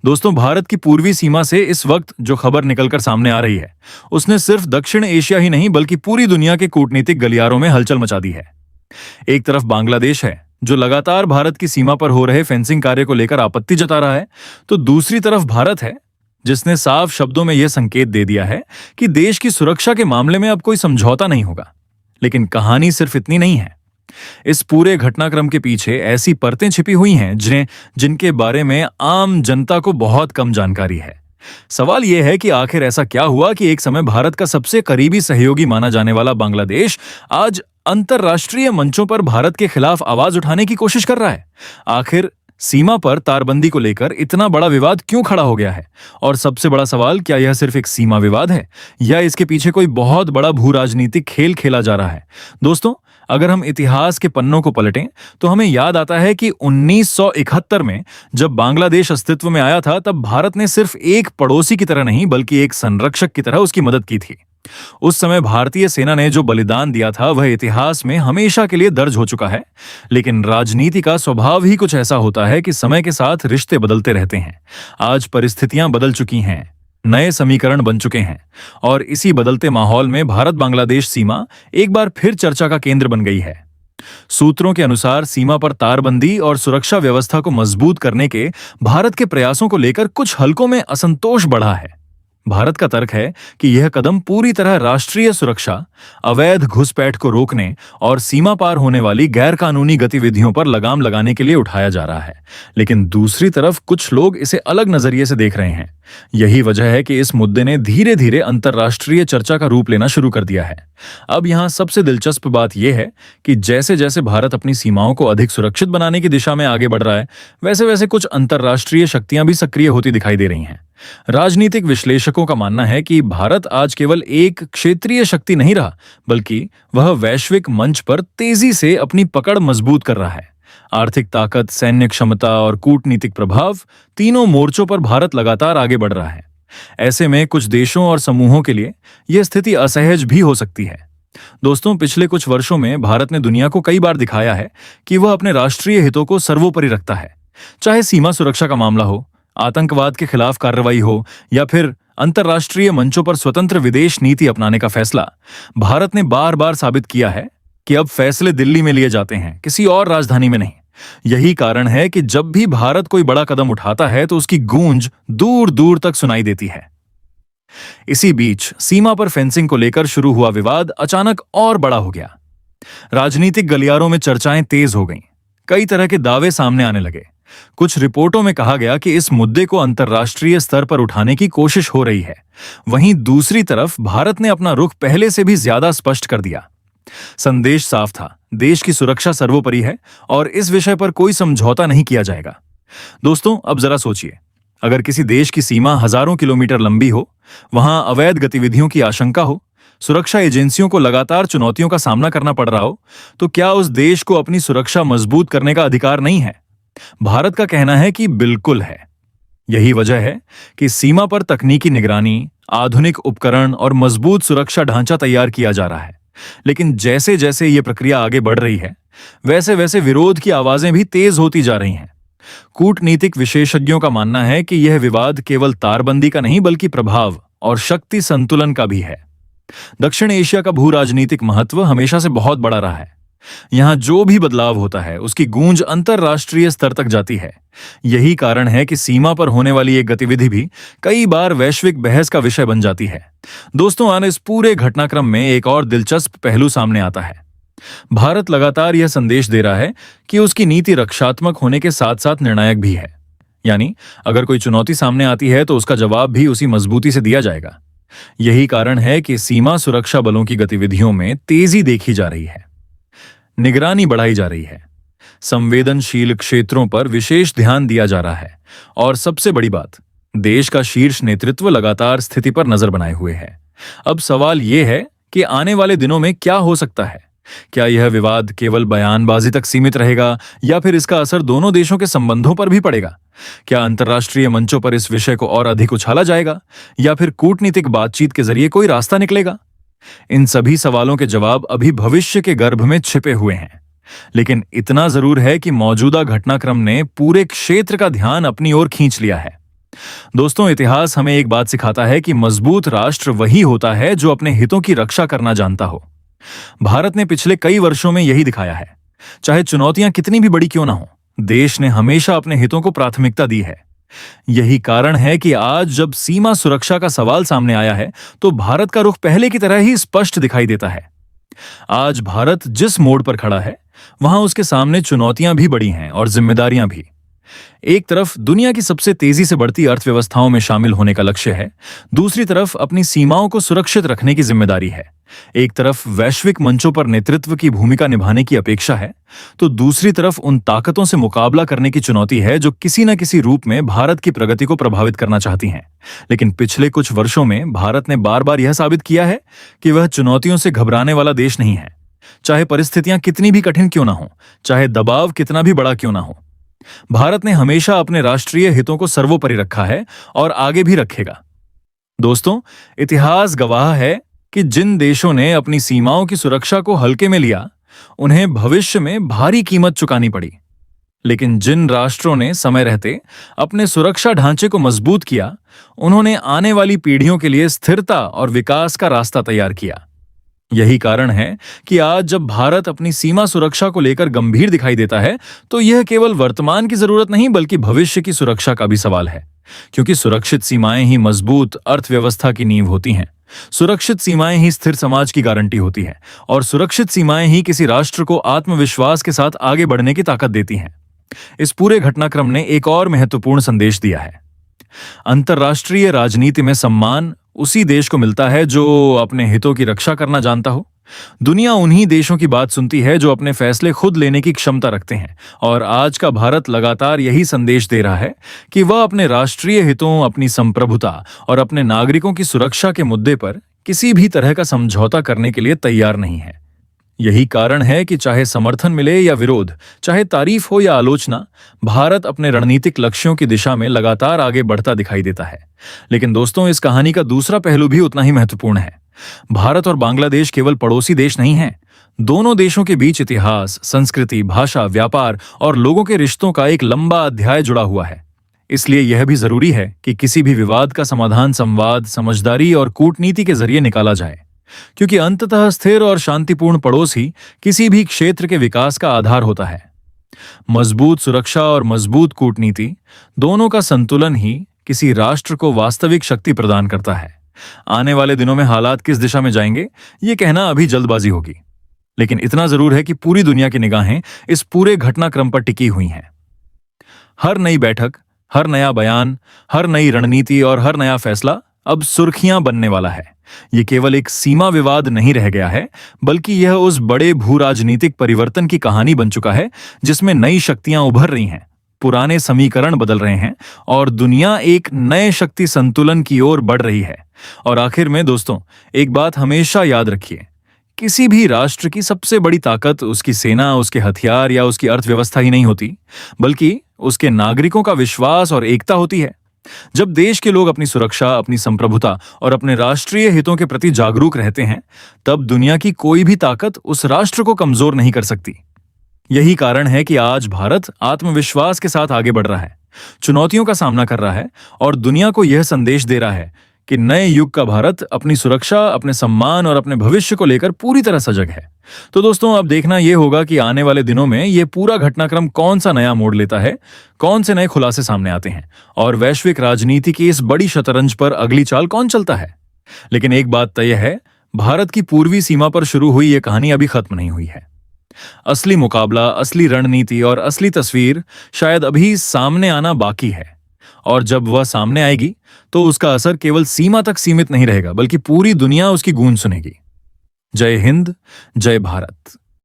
दोस्तों, भारत की पूर्वी सीमा से इस वक्त जो खबर निकलकर सामने आ रही है, उसने सिर्फ दक्षिण एशिया ही नहीं बल्कि पूरी दुनिया के कूटनीतिक गलियारों में हलचल मचा दी है। एक तरफ बांग्लादेश है जो लगातार भारत की सीमा पर हो रहे फेंसिंग कार्य को लेकर आपत्ति जता रहा है, तो दूसरी तरफ भारत है जिसने साफ शब्दों में यह संकेत दे दिया है कि देश की सुरक्षा के मामले में अब कोई समझौता नहीं होगा। लेकिन कहानी सिर्फ इतनी नहीं है। इस पूरे घटनाक्रम के पीछे ऐसी परतें छिपी हुई हैं जिनके बारे में आम जनता को बहुत कम जानकारी है। सवाल यह है कि आखिर ऐसा क्या हुआ कि एक समय भारत का सबसे करीबी सहयोगी माना जाने वाला बांग्लादेश आज अंतरराष्ट्रीय मंचों पर भारत के खिलाफ आवाज उठाने की कोशिश कर रहा है। आखिर सीमा पर तारबंदी को लेकर इतना बड़ा विवाद क्यों खड़ा हो गया है? और सबसे बड़ा सवाल, क्या यह सिर्फ एक सीमा विवाद है या इसके पीछे कोई बहुत बड़ा भू राजनीतिक खेल खेला जा रहा है? दोस्तों, अगर हम इतिहास के पन्नों को पलटें तो हमें याद आता है कि 1971 में जब बांग्लादेश अस्तित्व में आया था, तब भारत ने सिर्फ एक पड़ोसी की तरह नहीं बल्कि एक संरक्षक की तरह उसकी मदद की थी। उस समय भारतीय सेना ने जो बलिदान दिया था वह इतिहास में हमेशा के लिए दर्ज हो चुका है। लेकिन राजनीति का स्वभाव ही कुछ ऐसा होता है कि समय के साथ रिश्ते बदलते रहते हैं। आज परिस्थितियां बदल चुकी हैं, नए समीकरण बन चुके हैं और इसी बदलते माहौल में भारत बांग्लादेश सीमा एक बार फिर चर्चा का केंद्र बन गई है। सूत्रों के अनुसार सीमा पर तारबंदी और सुरक्षा व्यवस्था को मजबूत करने के भारत के प्रयासों को लेकर कुछ हलकों में असंतोष बढ़ा है। भारत का तर्क है कि यह कदम पूरी तरह राष्ट्रीय सुरक्षा, अवैध घुसपैठ को रोकने और सीमा पार होने वाली गैर कानूनी गतिविधियों पर लगाम लगाने के लिए उठाया जा रहा है। लेकिन दूसरी तरफ कुछ लोग इसे अलग नजरिए से देख रहे हैं। यही वजह है कि इस मुद्दे ने धीरे धीरे अंतर्राष्ट्रीय चर्चा का रूप लेना शुरू कर दिया है। अब यहाँ सबसे दिलचस्प बात यह है कि जैसे जैसे भारत अपनी सीमाओं को अधिक सुरक्षित बनाने की दिशा में आगे बढ़ रहा है, वैसे वैसे कुछ अंतर्राष्ट्रीय शक्तियां भी सक्रिय होती दिखाई दे रही हैं। राजनीतिक विश्लेषकों का मानना है कि भारत आज केवल एक क्षेत्रीय शक्ति नहीं रहा, बल्कि वह वैश्विक मंच पर तेजी से अपनी पकड़ मजबूत कर रहा है। आर्थिक ताकत, सैन्य क्षमता और कूटनीतिक प्रभाव, तीनों मोर्चों पर भारत लगातार आगे बढ़ रहा है। ऐसे में कुछ देशों और समूहों के लिए यह स्थिति असहज भी हो सकती है। दोस्तों, पिछले कुछ वर्षों में भारत ने दुनिया को कई बार दिखाया है कि वह अपने राष्ट्रीय हितों को सर्वोपरि रखता है। चाहे सीमा सुरक्षा का मामला हो, आतंकवाद के खिलाफ कार्रवाई हो या फिर अंतर्राष्ट्रीय मंचों पर स्वतंत्र विदेश नीति अपनाने का फैसला, भारत ने बार बार साबित किया है कि अब फैसले दिल्ली में लिए जाते हैं, किसी और राजधानी में नहीं। यही कारण है कि जब भी भारत कोई बड़ा कदम उठाता है तो उसकी गूंज दूर दूर तक सुनाई देती है। इसी बीच सीमा पर फेंसिंग को लेकर शुरू हुआ विवाद अचानक और बड़ा हो गया। राजनीतिक गलियारों में चर्चाएं तेज हो गईं। कई तरह के दावे सामने आने लगे। कुछ रिपोर्टों में कहा गया कि इस मुद्दे को अंतर्राष्ट्रीय स्तर पर उठाने की कोशिश हो रही है। वहीं दूसरी तरफ भारत ने अपना रुख पहले से भी ज्यादा स्पष्ट कर दिया। संदेश साफ था, देश की सुरक्षा सर्वोपरि है और इस विषय पर कोई समझौता नहीं किया जाएगा। दोस्तों, अब जरा सोचिए, अगर किसी देश की सीमा हजारों किलोमीटर लंबी हो, वहां अवैध गतिविधियों की आशंका हो, सुरक्षा एजेंसियों को लगातार चुनौतियों का सामना करना पड़ रहा हो, तो क्या उस देश को अपनी सुरक्षा मजबूत करने का अधिकार नहीं है? भारत का कहना है कि बिल्कुल है। यही वजह है कि सीमा पर तकनीकी निगरानी, आधुनिक उपकरण और मजबूत सुरक्षा ढांचा तैयार किया जा रहा है। लेकिन जैसे जैसे ये प्रक्रिया आगे बढ़ रही है, वैसे वैसे विरोध की आवाजें भी तेज होती जा रही हैं। कूटनीतिक विशेषज्ञों का मानना है कि यह विवाद केवल तारबंदी का नहीं बल्कि प्रभाव और शक्ति संतुलन का भी है। दक्षिण एशिया का भू राजनीतिक महत्व हमेशा से बहुत बड़ा रहा है। यहां जो भी बदलाव होता है उसकी गूंज अंतरराष्ट्रीय स्तर तक जाती है। यही कारण है कि सीमा पर होने वाली एक गतिविधि भी कई बार वैश्विक बहस का विषय बन जाती है। दोस्तों, आज इस पूरे घटनाक्रम में एक और दिलचस्प पहलू सामने आता है। भारत लगातार यह संदेश दे रहा है कि उसकी नीति रक्षात्मक होने के साथ साथ निर्णायक भी है। यानी अगर कोई चुनौती सामने आती है तो उसका जवाब भी उसी मजबूती से दिया जाएगा। यही कारण है कि सीमा सुरक्षा बलों की गतिविधियों में तेजी देखी जा रही है, निगरानी बढ़ाई जा रही है, संवेदनशील क्षेत्रों पर विशेष ध्यान दिया जा रहा है और सबसे बड़ी बात, देश का शीर्ष नेतृत्व लगातार स्थिति पर नजर बनाए हुए है। अब सवाल यह है कि आने वाले दिनों में क्या हो सकता है। क्या यह विवाद केवल बयानबाजी तक सीमित रहेगा या फिर इसका असर दोनों देशों के संबंधों पर भी पड़ेगा? क्या अंतर्राष्ट्रीय मंचों पर इस विषय को और अधिक उछाला जाएगा या फिर कूटनीतिक बातचीत के जरिए कोई रास्ता निकलेगा? इन सभी सवालों के जवाब अभी भविष्य के गर्भ में छिपे हुए हैं। लेकिन इतना जरूर है कि मौजूदा घटनाक्रम ने पूरे क्षेत्र का ध्यान अपनी ओर खींच लिया है। दोस्तों, इतिहास हमें एक बात सिखाता है कि मजबूत राष्ट्र वही होता है जो अपने हितों की रक्षा करना जानता हो। भारत ने पिछले कई वर्षों में यही दिखाया है। चाहे चुनौतियां कितनी भी बड़ी क्यों ना हो, देश ने हमेशा अपने हितों को प्राथमिकता दी है। यही कारण है कि आज जब सीमा सुरक्षा का सवाल सामने आया है, तो भारत का रुख पहले की तरह ही स्पष्ट दिखाई देता है। आज भारत जिस मोड़ पर खड़ा है, वहां उसके सामने चुनौतियां भी बड़ी हैं और जिम्मेदारियां भी। एक तरफ दुनिया की सबसे तेजी से बढ़ती अर्थव्यवस्थाओं में शामिल होने का लक्ष्य है, दूसरी तरफ अपनी सीमाओं को सुरक्षित रखने की जिम्मेदारी है। एक तरफ वैश्विक मंचों पर नेतृत्व की भूमिका निभाने की अपेक्षा है, तो दूसरी तरफ उन ताकतों से मुकाबला करने की चुनौती है जो किसी न किसी रूप में भारत की प्रगति को प्रभावित करना चाहती हैं। लेकिन पिछले कुछ वर्षों में भारत ने बार बार यह साबित किया है कि वह चुनौतियों से घबराने वाला देश नहीं है। चाहे परिस्थितियां कितनी भी कठिन क्यों ना हो, चाहे दबाव कितना भी बड़ा क्यों ना हो, भारत ने हमेशा अपने राष्ट्रीय हितों को सर्वोपरि रखा है और आगे भी रखेगा। दोस्तों, इतिहास गवाह है कि जिन देशों ने अपनी सीमाओं की सुरक्षा को हल्के में लिया, उन्हें भविष्य में भारी कीमत चुकानी पड़ी। लेकिन जिन राष्ट्रों ने समय रहते अपने सुरक्षा ढांचे को मजबूत किया, उन्होंने आने वाली पीढ़ियों के लिए स्थिरता और विकास का रास्ता तैयार किया। यही कारण है कि आज जब भारत अपनी सीमा सुरक्षा को लेकर गंभीर दिखाई देता है, तो यह केवल वर्तमान की जरूरत नहीं बल्कि भविष्य की सुरक्षा का भी सवाल है। क्योंकि सुरक्षित सीमाएं ही मजबूत अर्थव्यवस्था की नींव होती हैं। सुरक्षित सीमाएं ही स्थिर समाज की गारंटी होती है और सुरक्षित सीमाएं ही किसी राष्ट्र को आत्मविश्वास के साथ आगे बढ़ने की ताकत देती हैं। इस पूरे घटनाक्रम ने एक और महत्वपूर्ण संदेश दिया है। अंतर्राष्ट्रीय राजनीति में सम्मान उसी देश को मिलता है जो अपने हितों की रक्षा करना जानता हो। दुनिया उन्हीं देशों की बात सुनती है जो अपने फैसले खुद लेने की क्षमता रखते हैं, और आज का भारत लगातार यही संदेश दे रहा है कि वह अपने राष्ट्रीय हितों, अपनी संप्रभुता और अपने नागरिकों की सुरक्षा के मुद्दे पर किसी भी तरह का समझौता करने के लिए तैयार नहीं है। यही कारण है कि चाहे समर्थन मिले या विरोध, चाहे तारीफ हो या आलोचना, भारत अपने रणनीतिक लक्ष्यों की दिशा में लगातार आगे बढ़ता दिखाई देता है। लेकिन दोस्तों, इस कहानी का दूसरा पहलू भी उतना ही महत्वपूर्ण है। भारत और बांग्लादेश केवल पड़ोसी देश नहीं हैं। दोनों देशों के बीच इतिहास, संस्कृति, भाषा, व्यापार और लोगों के रिश्तों का एक लंबा अध्याय जुड़ा हुआ है। इसलिए यह भी जरूरी है कि किसी भी विवाद का समाधान संवाद, समझदारी और कूटनीति के जरिए निकाला जाए, क्योंकि अंततः स्थिर और शांतिपूर्ण पड़ोस ही किसी भी क्षेत्र के विकास का आधार होता है। मजबूत सुरक्षा और मजबूत कूटनीति दोनों का संतुलन ही किसी राष्ट्र को वास्तविक शक्ति प्रदान करता है। आने वाले दिनों में हालात किस दिशा में जाएंगे, ये कहना अभी जल्दबाजी होगी। लेकिन इतना जरूर है कि पूरी दुनिया की निगाहें इस पूरे घटनाक्रम पर टिकी हुई हैं। हर नई बैठक, हर नया बयान, हर नई रणनीति और हर नया फैसला अब सुर्खियां बनने वाला है। ये केवल एक सीमा विवाद नहीं रह गया है, बल्कि यह उस बड़े भू राजनीतिक परिवर्तन की कहानी बन चुका है जिसमें नई शक्तियां उभर रही हैं, पुराने समीकरण बदल रहे हैं और दुनिया एक नए शक्ति संतुलन की ओर बढ़ रही है। और आखिर में दोस्तों, एक बात हमेशा याद रखिए, किसी भी राष्ट्र की सबसे बड़ी ताकत उसकी सेना, उसके हथियार या उसकी अर्थव्यवस्था ही नहीं होती, बल्कि उसके नागरिकों का विश्वास और एकता होती है। जब देश के लोग अपनी सुरक्षा, अपनी संप्रभुता और अपने राष्ट्रीय हितों के प्रति जागरूक रहते हैं, तब दुनिया की कोई भी ताकत उस राष्ट्र को कमजोर नहीं कर सकती। यही कारण है कि आज भारत आत्मविश्वास के साथ आगे बढ़ रहा है, चुनौतियों का सामना कर रहा है और दुनिया को यह संदेश दे रहा है कि नए युग का भारत अपनी सुरक्षा, अपने सम्मान और अपने भविष्य को लेकर पूरी तरह सजग है। तो दोस्तों, अब देखना यह होगा कि आने वाले दिनों में यह पूरा घटनाक्रम कौन सा नया मोड़ लेता है, कौन से नए खुलासे सामने आते हैं और वैश्विक राजनीति की इस बड़ी शतरंज पर अगली चाल कौन चलता है। लेकिन एक बात तय है, भारत की पूर्वी सीमा पर शुरू हुई यह कहानी अभी खत्म नहीं हुई है। असली मुकाबला, असली रणनीति और असली तस्वीर शायद अभी सामने आना बाकी है, और जब वह सामने आएगी तो उसका असर केवल सीमा तक सीमित नहीं रहेगा, बल्कि पूरी दुनिया उसकी गूंज सुनेगी। जय हिंद, जय भारत।